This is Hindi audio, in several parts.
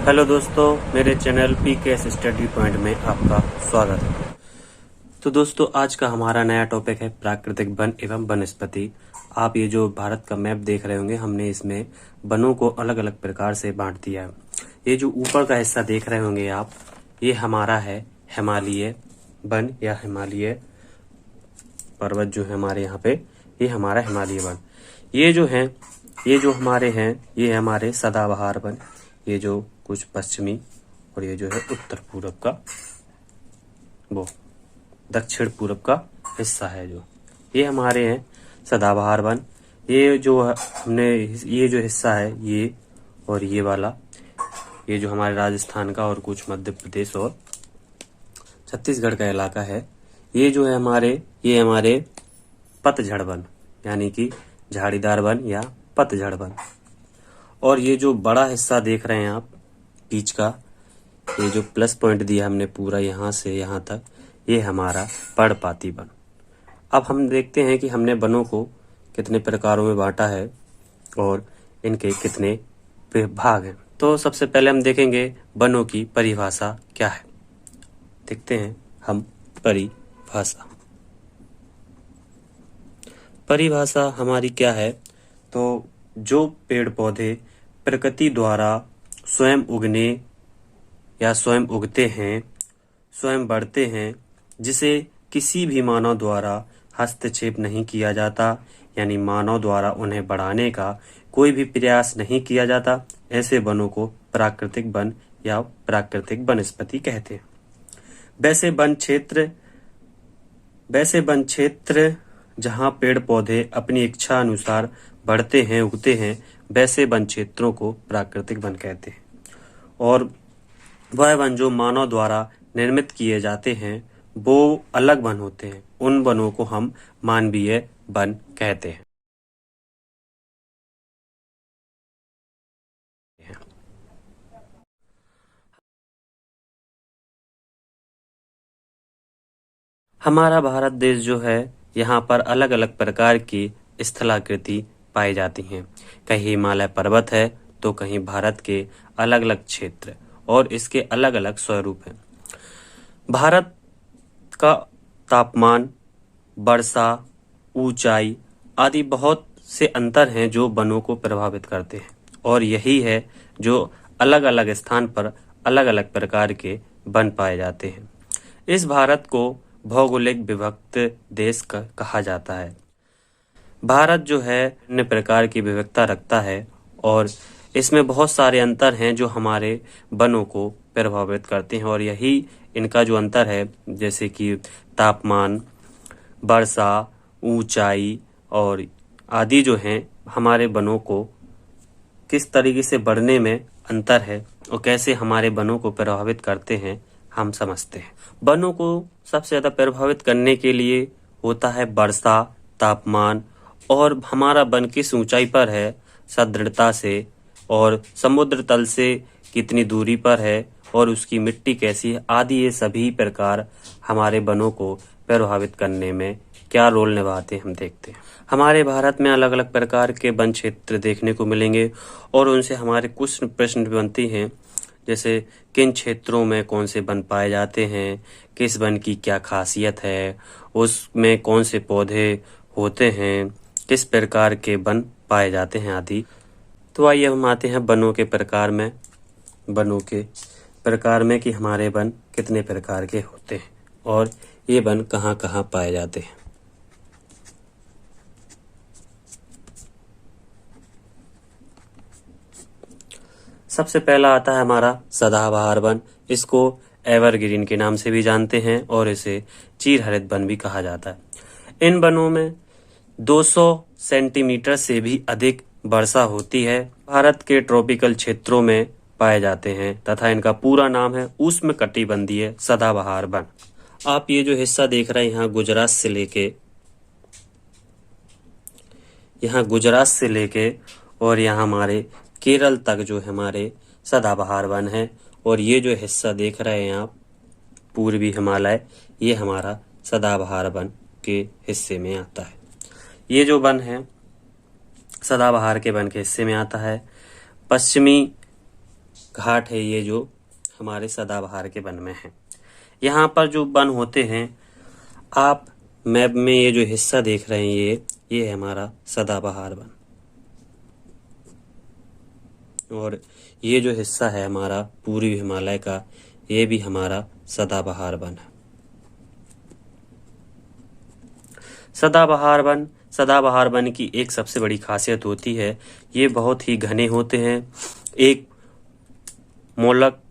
हेलो दोस्तों, मेरे चैनल पीकेएस स्टडी पॉइंट में आपका स्वागत है। तो दोस्तों, आज का हमारा नया टॉपिक है प्राकृतिक वन एवं वनस्पति। आप ये जो भारत का मैप देख रहे होंगे, हमने इसमें वनों को अलग अलग प्रकार से बांट दिया है। ये जो ऊपर का हिस्सा देख रहे होंगे आप, ये हमारा है हिमालय वन या हिमालय पर्वत जो है हमारे यहाँ पे, ये हमारा हिमालय वन। ये जो हमारे हैं, ये हमारे सदाबहार वन। ये जो कुछ पश्चिमी और ये जो है उत्तर पूर्व का, वो दक्षिण पूर्व का हिस्सा है, जो ये हमारे हैं सदाबहार वन। ये जो हमने ये जो हिस्सा है, ये और ये वाला, ये जो हमारे राजस्थान का और कुछ मध्य प्रदेश और छत्तीसगढ़ का इलाका है। ये जो है ये हमारे पतझड़ वन, यानी कि झाड़ीदार वन या पतझड़ वन। और ये जो बड़ा हिस्सा देख रहे हैं आप बीच का, ये जो प्लस पॉइंट दिया हमने पूरा यहाँ से यहाँ तक, ये हमारा पर्णपाती वन। अब हम देखते हैं कि हमने वनों को कितने प्रकारों में बांटा है और इनके कितने भाग हैं। तो सबसे पहले हम देखेंगे वनों की परिभाषा क्या है। देखते हैं हम परिभाषा हमारी क्या है। तो जो पेड़ पौधे प्रकृति द्वारा स्वयं उगने या स्वयं उगते हैं, स्वयं बढ़ते हैं, जिसे किसी भी मानव द्वारा हस्तक्षेप नहीं किया जाता, यानी मानव द्वारा उन्हें बढ़ाने का कोई भी प्रयास नहीं किया जाता, ऐसे वनों को प्राकृतिक वन या प्राकृतिक वनस्पति कहते हैं। वैसे वन क्षेत्र जहाँ पेड़ पौधे अपनी इच्छा अनुसार बढ़ते हैं, उगते हैं, वैसे वन क्षेत्रों को प्राकृतिक वन कहते हैं। और वह वन जो मानव द्वारा निर्मित किए जाते हैं, वो अलग वन होते हैं। उन वनों को हम मानवीय वन कहते हैं। हमारा भारत देश जो है, यहाँ पर अलग अलग प्रकार की स्थलाकृति पाई जाती हैं। कहीं हिमालय पर्वत है तो कहीं भारत के अलग अलग क्षेत्र, और इसके अलग अलग स्वरूप हैं। भारत का तापमान, वर्षा, ऊंचाई आदि बहुत से अंतर हैं जो वनों को प्रभावित करते हैं, और यही है जो अलग अलग स्थान पर अलग अलग प्रकार के वन पाए जाते हैं। इस भारत को भौगोलिक विभक्त देश कहा जाता है। भारत जो है अन्य प्रकार की विविधता रखता है, और इसमें बहुत सारे अंतर हैं जो हमारे वनों को प्रभावित करते हैं। और यही इनका जो अंतर है, जैसे कि तापमान, वर्षा, ऊंचाई और आदि जो हैं, हमारे वनों को किस तरीके से बढ़ने में अंतर है और कैसे हमारे वनों को प्रभावित करते हैं, हम समझते हैं। वनों को सबसे ज्यादा प्रभावित करने के लिए होता है वर्षा, तापमान, और हमारा वन किस ऊंचाई पर है, सदृढ़ता से, और समुद्र तल से कितनी दूरी पर है, और उसकी मिट्टी कैसी है, आदि ये सभी प्रकार हमारे वनों को प्रभावित करने में क्या रोल निभाते हैं, हम देखते हैं। हमारे भारत में अलग अलग प्रकार के वन क्षेत्र देखने को मिलेंगे, और उनसे हमारे कुछ प्रश्न भी बनते हैं, जैसे किन क्षेत्रों में कौन से वन पाए जाते हैं, किस वन की क्या खासियत है, उसमें कौन से पौधे होते हैं, किस प्रकार के वन पाए जाते हैं आदि। तो आइए हम आते हैं वनों के प्रकार में कि हमारे वन कितने प्रकार के होते हैं और ये वन कहाँ कहाँ पाए जाते हैं। सबसे पहला आता है हमारा सदाबहार वन। इसको एवरग्रीन के नाम से भी जानते हैं, और इसे चीरहरित वन भी कहा जाता है। इन वनों में 200 सेंटीमीटर से भी अधिक वर्षा होती है। भारत के ट्रॉपिकल क्षेत्रों में पाए जाते हैं, तथा इनका पूरा नाम है उष्णकटिबंधीय सदाबहार वन। आप ये जो हिस्सा देख रहे हैं, यहाँ गुजरात से लेके और यहाँ हमारे केरल तक जो हमारे सदाबहार वन है। और ये जो हिस्सा देख रहे हैं आप, पूर्वी हिमालय, ये हमारा सदाबहार वन के हिस्से में आता है। ये जो वन है सदाबहार के वन के हिस्से में आता है। पश्चिमी घाट है ये जो हमारे सदाबहार के वन में है। यहाँ पर जो वन होते हैं, आप मैप में ये जो हिस्सा देख रहे हैं ये है हमारा सदाबहार वन, और ये जो हिस्सा है हमारा पूर्वी हिमालय का, ये भी हमारा सदाबहार वन है। सदाबहार वन की एक सबसे बड़ी खासियत होती है, ये बहुत ही घने होते हैं। एक मोलक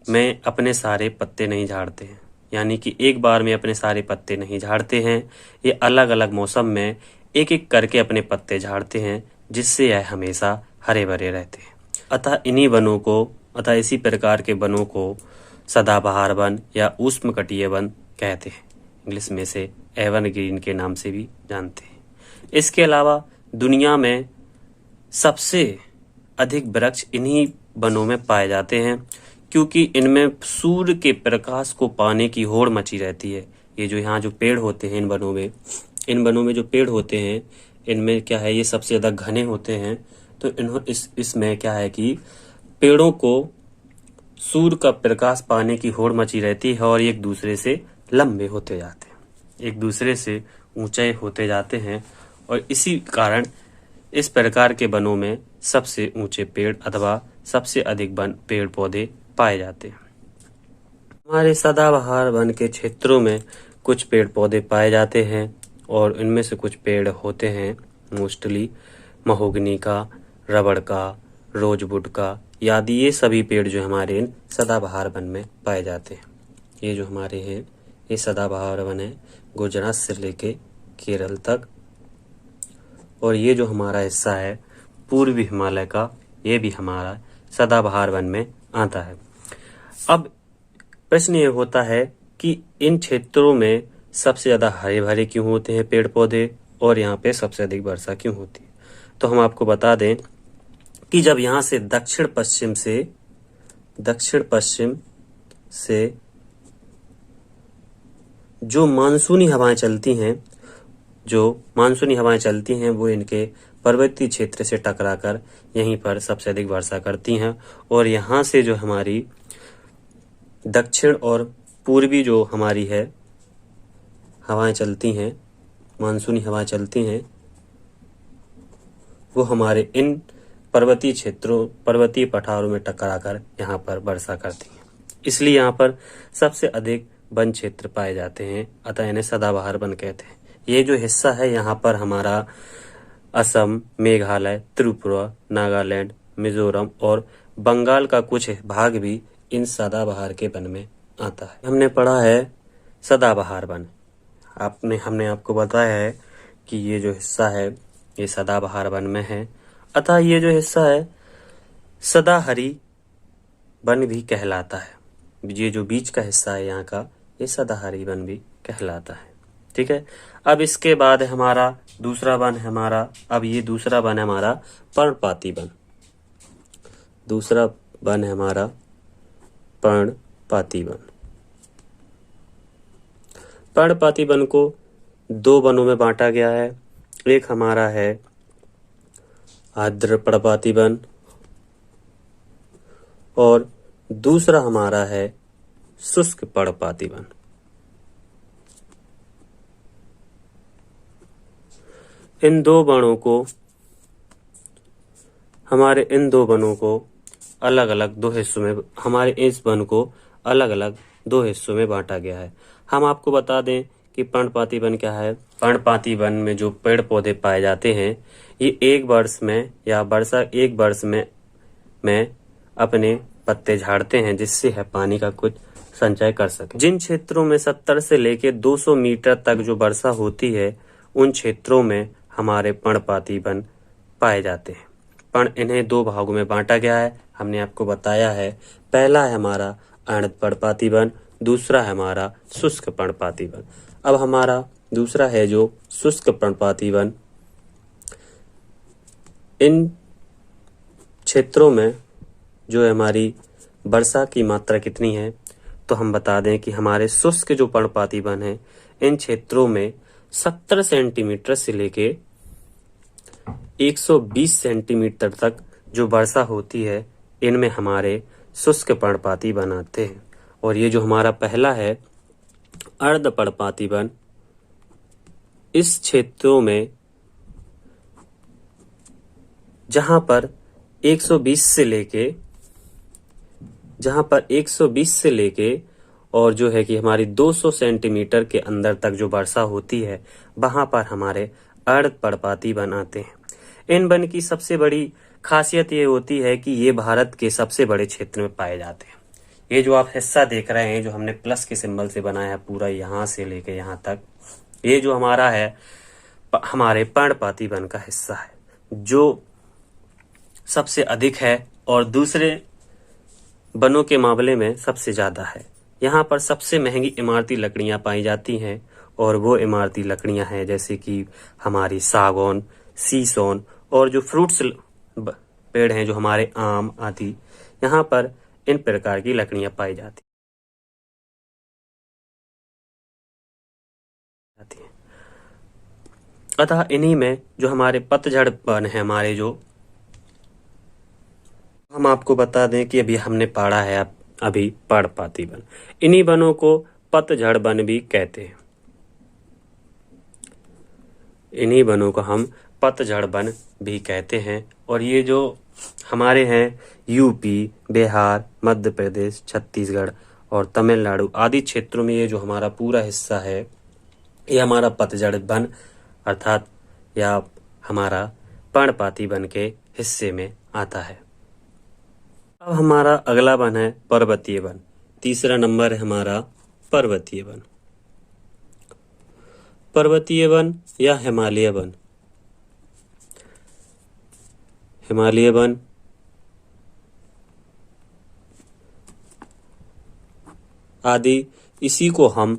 में अपने सारे पत्ते नहीं झाड़ते हैं, यानी कि एक बार में अपने सारे पत्ते नहीं झाड़ते हैं। ये अलग अलग मौसम में एक एक करके अपने पत्ते झाड़ते हैं, जिससे यह हमेशा हरे भरे रहते हैं। अतः इसी प्रकार के वनों को सदाबहार वन या उष्णकटिबंधीय वन कहते हैं। इंग्लिश में से एवरग्रीन के नाम से भी जानते हैं। इसके अलावा दुनिया में सबसे अधिक वृक्ष इन्हीं वनों में पाए जाते हैं, क्योंकि इनमें सूर्य के प्रकाश को पाने की होड़ मची रहती है। ये जो यहाँ जो पेड़ होते हैं इन वनों में जो पेड़ होते हैं, इनमें क्या है, ये सबसे ज्यादा घने होते हैं। तो इसमें क्या है कि पेड़ों को सूर्य का प्रकाश पाने की होड़ मची रहती है, और एक दूसरे से लंबे होते जाते हैं, एक दूसरे से ऊंचे होते जाते हैं, और इसी कारण इस प्रकार के वनों में सबसे ऊंचे पेड़ अथवा सबसे अधिक पेड़ पौधे पाए जाते हैं। हमारे सदाबहार वन के क्षेत्रों में कुछ पेड़ पौधे पाए जाते हैं, और इनमें से कुछ पेड़ होते हैं मोस्टली महोगनी का, रबड़ का, रोजवुड का आदि। ये सभी पेड़ जो हमारे इन सदाबहार वन में पाए जाते हैं। ये जो हमारे हैं ये सदाबहार वन है, गुजरात से लेके केरल तक, और ये जो हमारा हिस्सा है पूर्वी हिमालय का, ये भी हमारा सदाबहार वन में आता है। अब प्रश्न ये होता है कि इन क्षेत्रों में सबसे ज्यादा हरे भरे क्यों होते हैं पेड़ पौधे, और यहाँ पे सबसे अधिक वर्षा क्यों होती है। तो हम आपको बता दें कि जब यहाँ से दक्षिण पश्चिम से जो मानसूनी हवाएं चलती हैं वो इनके पर्वतीय क्षेत्र से टकराकर यहीं पर सबसे अधिक वर्षा करती हैं, और यहाँ से जो हमारी दक्षिण और पूर्वी जो हमारी है हवाएं चलती हैं, मानसूनी हवाएं चलती हैं, वो हमारे इन पर्वतीय पठारों में टकराकर यहाँ पर वर्षा करती हैं। इसलिए यहाँ पर सबसे अधिक वन क्षेत्र पाए जाते हैं, अतः इन्हें सदाबहार वन कहते हैं। ये जो हिस्सा है यहाँ पर हमारा असम, मेघालय, त्रिपुरा, नागालैंड, मिजोरम और बंगाल का कुछ भाग भी इन सदाबहार के वन में आता है। हमने पढ़ा है सदाबहार वन, हमने आपको बताया है कि ये जो हिस्सा है ये सदाबहार वन में है, अतः ये जो हिस्सा है सदाहरी वन भी कहलाता है। ये जो बीच का हिस्सा है यहाँ का, ये सदाहरी वन भी कहलाता है। ठीक है। अब इसके बाद हमारा दूसरा वन है हमारा, अब ये दूसरा वन है हमारा पर्णपाती वन। दूसरा वन है हमारा पर्णपाती वन। पर्णपाती वन को दो वनों में बांटा गया है। एक हमारा है आर्द्र पर्णपाती वन और दूसरा हमारा है शुष्क पर्णपाती वन। इन दो वनों को अलग अलग दो हिस्सों में, हमारे इस वन को अलग अलग दो हिस्सों में बांटा गया है। हम आपको बता दें कि पर्णपाती वन क्या है। पर्णपाती वन में जो पेड़ पौधे पाए जाते हैं ये एक वर्ष में अपने पत्ते झाड़ते हैं, जिससे है पानी का कुछ संचय कर सके। जिन क्षेत्रों में 70 से लेके 200 मीटर तक जो वर्षा होती है उन क्षेत्रों में हमारे पर्णपाती वन पाए जाते हैं। इन्हें दो भागों में बांटा गया है, हमने आपको बताया है। पहला है हमारा आर्द्र पर्णपाती वन, दूसरा है हमारा शुष्क पर्णपाती वन। अब हमारा दूसरा है जो शुष्क पर्णपाती वन। इन क्षेत्रों में जो हमारी वर्षा की मात्रा कितनी है, तो हम बता दें कि हमारे शुष्क जो पर्णपाती वन है इन क्षेत्रों में 70 सेंटीमीटर से लेके 120 सेंटीमीटर तक जो वर्षा होती है इनमें हमारे शुष्क पर्णपाती वन आते हैं। और ये जो हमारा पहला है अर्ध पर्णपाती वन, इस क्षेत्रों में जहां पर 120 से लेके और जो है कि हमारी 200 सेंटीमीटर के अंदर तक जो वर्षा होती है, वहां पर हमारे अर्ध पर्णपाती वन आते हैं। इन वन की सबसे बड़ी खासियत ये होती है कि ये भारत के सबसे बड़े क्षेत्र में पाए जाते हैं। ये जो आप हिस्सा देख रहे हैं, जो हमने प्लस के सिंबल से बनाया है, पूरा यहाँ से लेके यहाँ तक, ये जो हमारा है हमारे पर्णपाती वन का हिस्सा है, जो सबसे अधिक है और दूसरे वनों के मामले में सबसे ज्यादा है। यहाँ पर सबसे महंगी इमारती लकड़ियां पाई जाती हैं और वो इमारती लकड़ियां हैं जैसे कि हमारी सागौन, शीशोन और जो फ्रूट्स पेड़ हैं, जो हमारे आम आदि, यहाँ पर इन प्रकार की लकड़ियां पाई जाती हैं। अतः इन्हीं में जो हमारे पतझड़ वन है, हमारे जो हम आपको बता दें कि अभी हमने पढ़ा है अभी पर्णपाती वन, इन्हीं वनों को पतझड़ वन भी कहते हैं। इन्हीं वनों को हम पतझड़ वन भी कहते हैं। और ये जो हमारे हैं यूपी, बिहार, मध्य प्रदेश, छत्तीसगढ़ और तमिलनाडु आदि क्षेत्रों में ये जो हमारा पूरा हिस्सा है, ये हमारा पतझड़ वन अर्थात या हमारा पर्णपाती वन के हिस्से में आता है। अब हमारा अगला वन है पर्वतीय वन। तीसरा नंबर है हमारा पर्वतीय वन। पर्वतीय वन या हिमालय वन। हिमालय वन आदि इसी को हम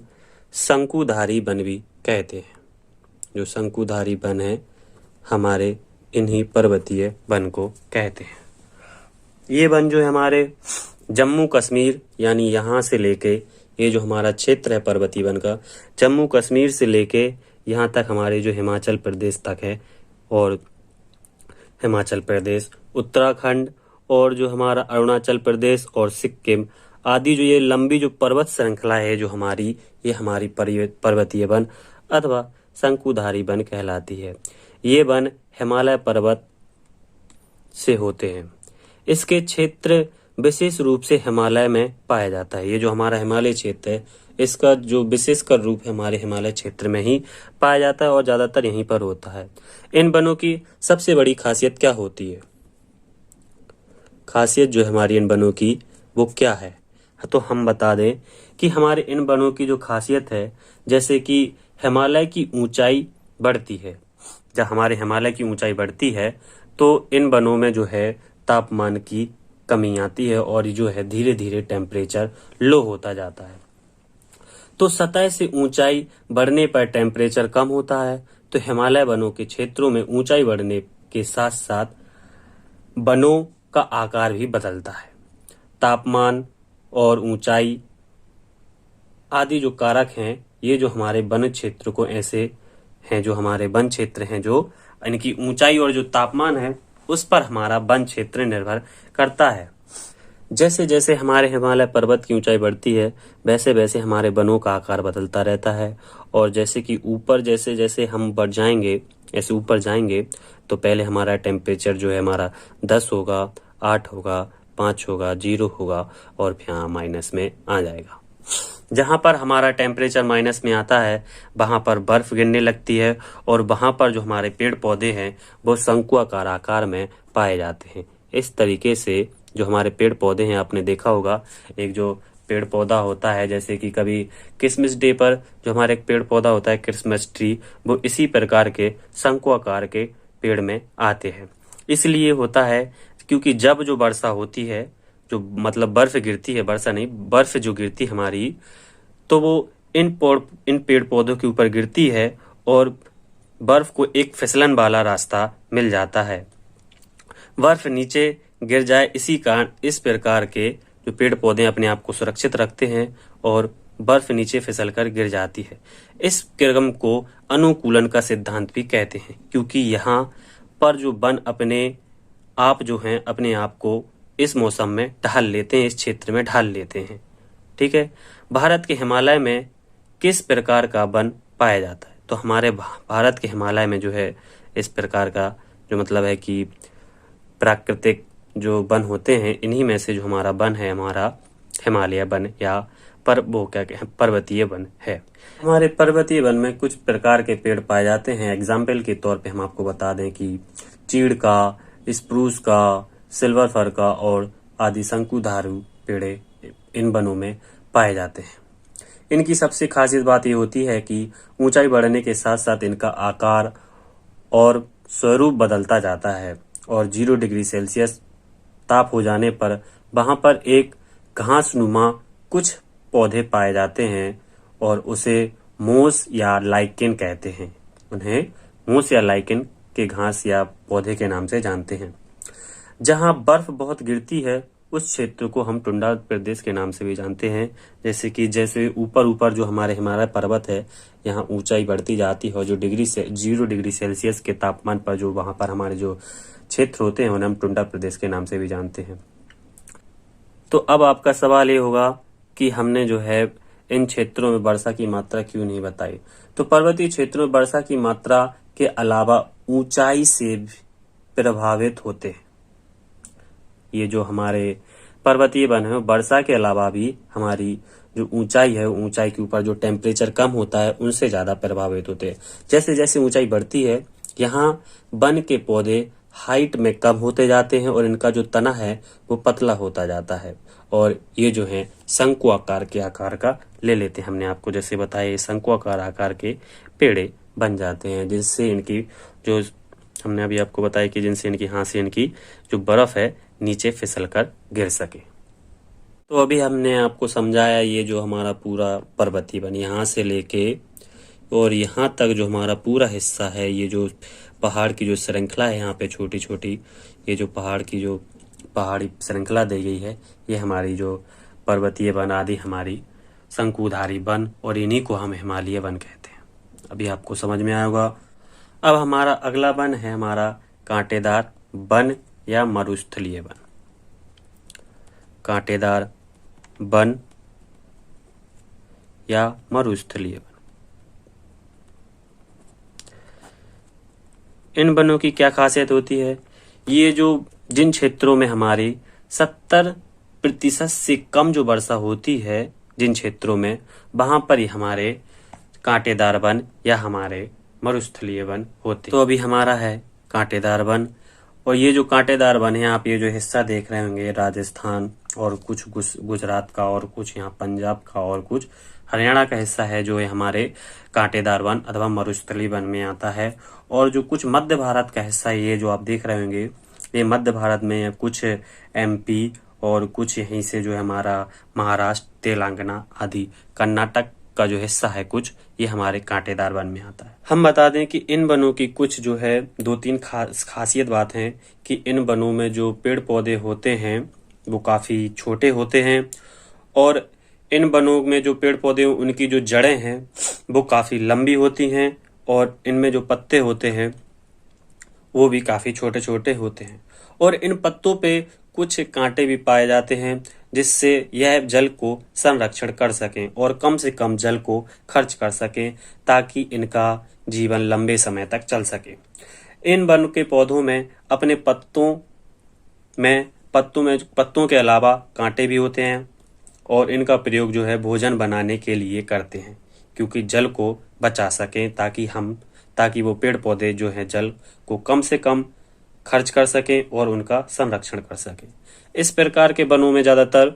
शंकुधारी वन भी कहते हैं। जो शंकुधारी वन है, हमारे इन्हीं पर्वतीय वन को कहते हैं। ये वन जो है हमारे जम्मू कश्मीर यानी यहाँ से लेके, ये जो हमारा क्षेत्र है पर्वतीय वन का, जम्मू कश्मीर से लेके यहाँ तक हमारे जो हिमाचल प्रदेश तक है, और हिमाचल प्रदेश, उत्तराखंड और जो हमारा अरुणाचल प्रदेश और सिक्किम आदि जो ये लंबी जो पर्वत श्रृंखला है जो हमारी, ये हमारी पर्वतीय वन अथवा शंकुधारी वन कहलाती है। ये वन हिमालय पर्वत से होते हैं। इसके क्षेत्र विशेष रूप से हिमालय में पाया जाता है। ये जो हमारा हिमालय क्षेत्र है, इसका जो विशेषकर रूप है हमारे हिमालय क्षेत्र में ही पाया जाता है और ज्यादातर यहीं पर होता है। इन वनों की सबसे बड़ी खासियत क्या होती है? खासियत जो हमारी इन वनों की वो क्या है? तो हम बता दें कि हमारे इन वनों की जो खासियत है, जैसे कि हिमालय की ऊंचाई बढ़ती है। जब हमारे हिमालय की ऊंचाई बढ़ती है तो इन वनों में जो है तापमान की कमी आती है और जो है धीरे धीरे टेम्परेचर लो होता जाता है। तो सतह से ऊंचाई बढ़ने पर टेम्परेचर कम होता है। तो हिमालय वनों के क्षेत्रों में ऊंचाई बढ़ने के साथ साथ वनों का आकार भी बदलता है। तापमान और ऊंचाई आदि जो कारक हैं, ये जो हमारे वन क्षेत्र को ऐसे हैं, जो हमारे वन क्षेत्र हैं, जो इनकी ऊंचाई और जो तापमान है उस पर हमारा वन क्षेत्र निर्भर करता है। जैसे जैसे हमारे हिमालय पर्वत की ऊंचाई बढ़ती है, वैसे वैसे हमारे वनों का आकार बदलता रहता है। और जैसे कि ऊपर जैसे जैसे हम बढ़ जाएंगे, ऐसे ऊपर जाएंगे, तो पहले हमारा टेम्परेचर जो है हमारा 10 होगा, 8 होगा, 5 होगा, 0 होगा और फिर यहाँ माइनस में आ जाएगा। जहां पर हमारा टेम्परेचर माइनस में आता है, वहां पर बर्फ गिरने लगती है और वहां पर जो हमारे पेड़ पौधे हैं वो शंकुआकार आकार में पाए जाते हैं। इस तरीके से जो हमारे पेड़ पौधे हैं, आपने देखा होगा एक जो पेड़ पौधा होता है, जैसे कि कभी क्रिसमस डे पर जो हमारे एक पेड़ पौधा होता है क्रिसमस ट्री, वो इसी प्रकार के शंकुआकार के पेड़ में आते हैं। इसलिए होता है क्योंकि जब जो वर्षा होती है, जो मतलब बर्फ गिरती है, वर्षा नहीं, बर्फ जो गिरती हमारी, तो वो इन पेड़ पौधों के ऊपर गिरती है और बर्फ को एक फिसलन वाला रास्ता मिल जाता है। बर्फ नीचे गिर जाए, इसी कारण इस प्रकार के जो पेड़ पौधे अपने आप को सुरक्षित रखते हैं और बर्फ नीचे फिसलकर गिर जाती है। इस क्रम को अनुकूलन का सिद्धांत भी कहते हैं, क्योंकि यहाँ पर जो वन अपने आप जो हैं अपने आप को इस मौसम में ढाल लेते हैं, इस क्षेत्र में ढाल लेते हैं। ठीक है। भारत के हिमालय में किस प्रकार का वन पाया जाता है? तो हमारे भारत के हिमालय में जो है इस प्रकार का जो मतलब है कि प्राकृतिक जो वन होते हैं, इन्हीं में से जो हमारा वन है, हमारा हिमालय वन या वो क्या कहते हैं, पर्वतीय वन है। हमारे पर्वतीय वन में कुछ प्रकार के पेड़ पाए जाते हैं। एग्जाम्पल के तौर पे हम आपको बता दें कि चीड़ का, स्प्रूस का, सिल्वर फर का और आदि शंकुधारी पेड़ इन वनों में पाए जाते हैं। इनकी सबसे खासियत बात ये होती है कि ऊंचाई बढ़ने के साथ साथ इनका आकार और स्वरूप बदलता जाता है और 0 डिग्री सेल्सियस ताप हो जाने पर वहां पर एक घासनुमा कुछ पौधे पाए जाते हैं और उसे मोस या लाइकेन कहते हैं। उन्हें मोस या लाइकेन के घास या पौधे के नाम से जानते हैं। जहां बर्फ बहुत गिरती है उस क्षेत्र को हम टुंड्रा प्रदेश के नाम से भी जानते हैं। जैसे ऊपर ऊपर जो हमारे हिमालय पर्वत है, यहाँ ऊंचाई बढ़ती जाती है और जो 0 डिग्री सेल्सियस के तापमान पर जो वहां पर हमारे जो क्षेत्र होते हैं उन्हें हम टुंड्रा प्रदेश के नाम से भी जानते हैं। तो अब आपका सवाल ये होगा कि हमने जो है इन क्षेत्रों में वर्षा की मात्रा क्यों नहीं बताई? तो पर्वतीय क्षेत्रों में वर्षा की मात्रा के अलावा ऊंचाई से प्रभावित होते हैं। ये जो हमारे पर्वतीय वन है, वर्षा के अलावा भी हमारी जो ऊंचाई है, ऊंचाई के ऊपर जो टेम्परेचर कम होता है उनसे ज्यादा प्रभावित होते हैं। जैसे जैसे ऊंचाई बढ़ती है, यहाँ वन के पौधे हाइट में कम होते जाते हैं और इनका जो तना है वो पतला होता जाता है और ये जो है शंकु आकार के आकार का ले लेते हैं। हमने आपको जैसे बताया, ये शंकु आकार के पेड़े बन जाते हैं, जिससे इनकी जो हमने अभी आपको बताया कि जिनसे इनकी हाथ से इनकी जो बर्फ है नीचे फिसल कर गिर सके। तो अभी हमने आपको समझाया ये जो हमारा पूरा पर्वतीय वन यहाँ से लेके और यहाँ तक जो हमारा पूरा हिस्सा है, ये जो पहाड़ की जो श्रृंखला है, यहाँ पे छोटी छोटी ये जो पहाड़ी श्रृंखला दी गई है, ये हमारी जो पर्वतीय वन आदि हमारी शंकुधारी वन और इन्हीं को हम हिमालय वन कहते हैं। अभी आपको समझ में आया होगा। अब हमारा अगला वन है हमारा कांटेदार वन या मरुस्थलीय वन। कांटेदार वन या मरुस्थलीय वन, इन वनों की क्या खासियत होती है? ये जो जिन क्षेत्रों में हमारी 70% से कम जो वर्षा होती है, जिन क्षेत्रों में, वहां पर ही हमारे कांटेदार वन या हमारे मरुस्थलीय वन होते। तो अभी हमारा है कांटेदार वन, और ये जो कांटेदार वन है, आप ये जो हिस्सा देख रहे होंगे राजस्थान और कुछ गुजरात का और कुछ यहाँ पंजाब का और कुछ हरियाणा का हिस्सा है, जो है हमारे कांटेदार वन अथवा मरुस्थलीय वन में आता है। और जो कुछ मध्य भारत का हिस्सा है, ये जो आप देख रहे होंगे, ये मध्य भारत में कुछ MP और कुछ यहीं से जो है हमारा महाराष्ट्र, तेलंगाना आदि कर्नाटक का जो हिस्सा है कुछ, ये हमारे कांटेदार वन में आता है। हम बता दें कि इन वनों की कुछ जो है 2-3 खासियत बात है कि इन वनों में जो पेड़ पौधे होते हैं वो काफी छोटे होते हैं और इन वनों में जो पेड़ पौधे उनकी जो जड़ें हैं वो काफी लंबी होती हैं और इनमें जो पत्ते होते हैं वो भी काफी छोटे छोटे होते हैं और इन पत्तों पे कुछ कांटे भी पाए जाते हैं, जिससे यह जल को संरक्षण कर सकें और कम से कम जल को खर्च कर सकें, ताकि इनका जीवन लंबे समय तक चल सके। इन वन के पौधों में अपने पत्तों के अलावा कांटे भी होते हैं और इनका प्रयोग जो है भोजन बनाने के लिए करते हैं, क्योंकि जल को बचा सकें, ताकि वो पेड़ पौधे जो हैं जल को कम से कम खर्च कर सकें और उनका संरक्षण कर सकें। इस प्रकार के वनों में ज्यादातर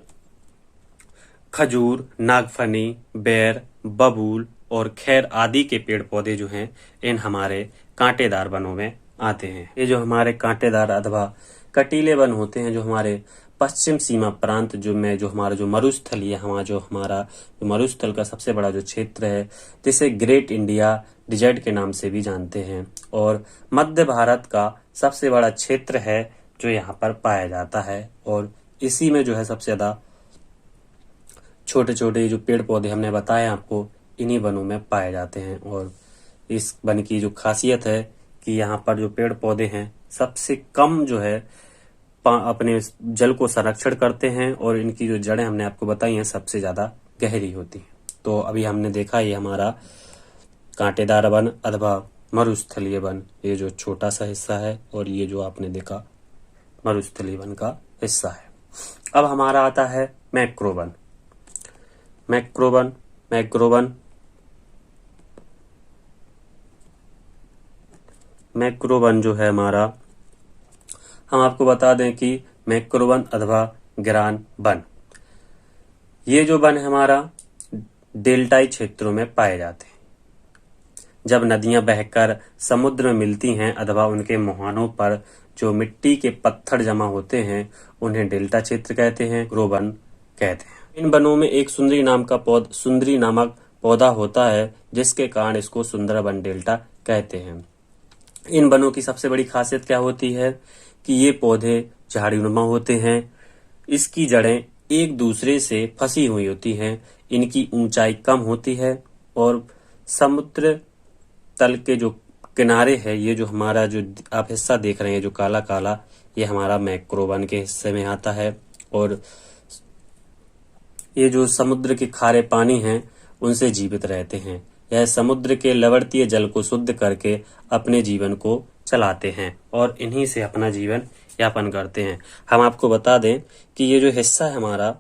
खजूर, नागफनी, बेर, बबूल और खैर आदि के पेड़ पौधे जो हैं इन हमारे कांटेदार वनों में आते हैं। ये जो हमारे कांटेदार अथवा कटीले वन होते हैं, जो हमारे पश्चिम सीमा प्रांत जो हमारा जो मरुस्थलीय हमारा मरुस्थल का सबसे बड़ा जो क्षेत्र है, जिसे ग्रेट इंडिया डिजर्ट के नाम से भी जानते हैं, और मध्य भारत का सबसे बड़ा क्षेत्र है जो यहाँ पर पाया जाता है। और इसी में जो है सबसे ज्यादा छोटे छोटे जो पेड़ पौधे हमने बताए आपको, इन्हीं वनों में पाए जाते हैं। और इस वन की जो खासियत है कि यहाँ पर जो पेड़ पौधे हैं सबसे कम जो है अपने जल को संरक्षण करते हैं और इनकी जो जड़ें हमने आपको बताई हैं सबसे ज्यादा गहरी होती हैं। तो अभी हमने देखा ये हमारा कांटेदार वन अथवा मरुस्थलीय वन, ये जो छोटा सा हिस्सा है, और ये जो आपने देखा मरुस्थलीय वन का हिस्सा है। अब हमारा आता है मैक्रो वन। मैक्रो वन जो है हमारा, हम आपको बता दें कि मैक्रो वन अथवा ग्रान वन, ये जो वन है हमारा डेल्टाई क्षेत्रों में पाए जाते हैं। जब नदियां बहकर समुद्र में मिलती हैं अथवा उनके मुहानों पर जो मिट्टी के पत्थर जमा होते हैं उन्हें डेल्टा क्षेत्र कहते हैं, मैक्रो वन कहते हैं। इन वनों में एक सुंदरी नामक पौधा होता है जिसके कारण इसको सुंदरबन डेल्टा कहते हैं। इन वनों की सबसे बड़ी खासियत क्या होती है कि ये पौधे झाड़ीनुमा होते हैं, इसकी जड़ें एक दूसरे से फंसी हुई होती हैं, इनकी ऊंचाई कम होती है और समुद्र तल के जो किनारे है, ये जो हमारा जो आप हिस्सा देख रहे हैं जो काला काला, ये हमारा मैक्रो वन के हिस्से में आता है। और ये जो समुद्र के खारे पानी हैं उनसे जीवित रहते हैं। यह समुद्र के लवणीय जल को शुद्ध करके अपने जीवन को चलाते हैं और इन्हीं से अपना जीवन यापन करते हैं। हम आपको बता दें कि ये जो हिस्सा है हमारा,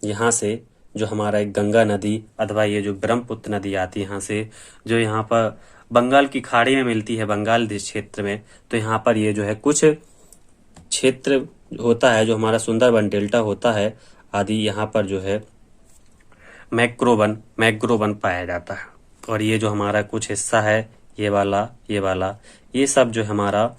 यहाँ से जो हमारा एक गंगा नदी अथवा ये जो ब्रह्मपुत्र नदी आती है यहाँ से, जो यहाँ पर बंगाल की खाड़ी में मिलती है, बंगाल देश क्षेत्र में, तो यहाँ पर ये जो है कुछ क्षेत्र होता है जो हमारा सुंदरबन डेल्टा होता है आदि, यहाँ पर जो है मैक्रो वन पाया जाता है। और ये जो हमारा कुछ हिस्सा है, ये वाला, ये सब जो हमारा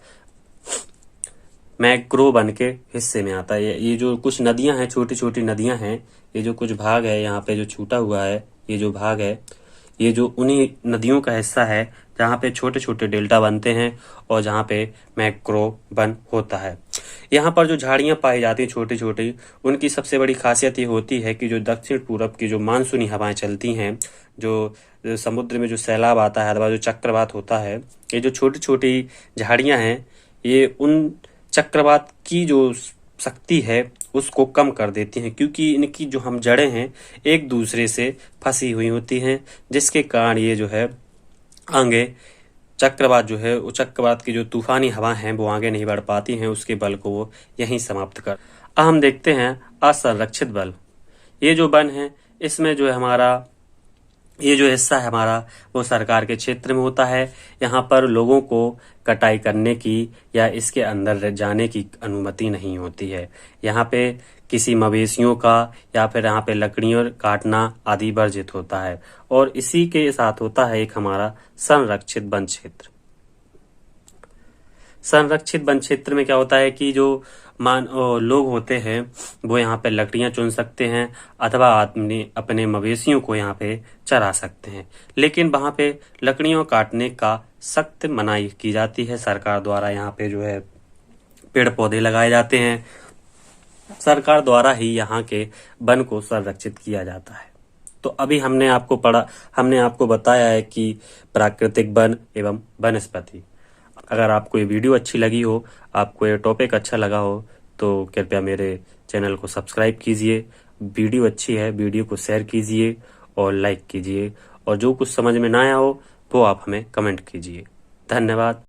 मैक्रो वन के हिस्से में आता है। ये जो कुछ नदियां हैं, छोटी छोटी नदियां हैं, ये जो कुछ भाग है यहाँ पे जो छूटा हुआ है, ये जो भाग है, ये जो उन्हीं नदियों का हिस्सा है जहाँ पे छोटे छोटे डेल्टा बनते हैं और जहाँ पे मैक्रो वन होता है। यहाँ पर जो झाड़ियाँ पाई जाती हैं छोटी छोटी, उनकी सबसे बड़ी खासियत ये होती है कि जो दक्षिण पूरब की जो मानसूनी हवाएं चलती हैं, जो समुद्र में जो सैलाब आता है अथवा जो चक्रवात होता है, ये जो छोटी छोटी झाड़ियाँ हैं ये उन चक्रवात की जो शक्ति है उसको कम कर देती हैं, क्योंकि इनकी जो हम जड़ें हैं एक दूसरे से फंसी हुई होती हैं, जिसके कारण ये जो है आगे चक्रवात जो है, चक्रवात की जो तूफानी हवा हैं वो आगे नहीं बढ़ पाती हैं, उसके बल को वो यहीं समाप्त कर। अब हम देखते हैं असंरक्षित बल। ये जो वन है इसमें जो है हमारा ये जो हिस्सा है हमारा वो सरकार के क्षेत्र में होता है। यहाँ पर लोगों को कटाई करने की या इसके अंदर जाने की अनुमति नहीं होती है। यहाँ पे किसी मवेशियों का या फिर यहाँ पे लकड़ियों काटना आदि वर्जित होता है। और इसी के साथ होता है एक हमारा संरक्षित वन क्षेत्र। संरक्षित वन क्षेत्र में क्या होता है कि जो लोग होते हैं वो यहाँ पे लकड़ियां चुन सकते हैं अथवा अपने मवेशियों को यहाँ पे चरा सकते हैं, लेकिन वहाँ पे लकड़ियों काटने का सख्त मनाही की जाती है सरकार द्वारा। यहाँ पे जो है पेड़ पौधे लगाए जाते हैं, सरकार द्वारा ही यहाँ के वन को संरक्षित किया जाता है। तो अभी हमने आपको बताया है कि प्राकृतिक वन एवं वनस्पति। अगर आपको ये वीडियो अच्छी लगी हो, आपको ये टॉपिक अच्छा लगा हो, तो कृपया मेरे चैनल को सब्सक्राइब कीजिए। वीडियो अच्छी है, वीडियो को शेयर कीजिए और लाइक कीजिए, और जो कुछ समझ में ना आया हो वो आप हमें कमेंट कीजिए। धन्यवाद।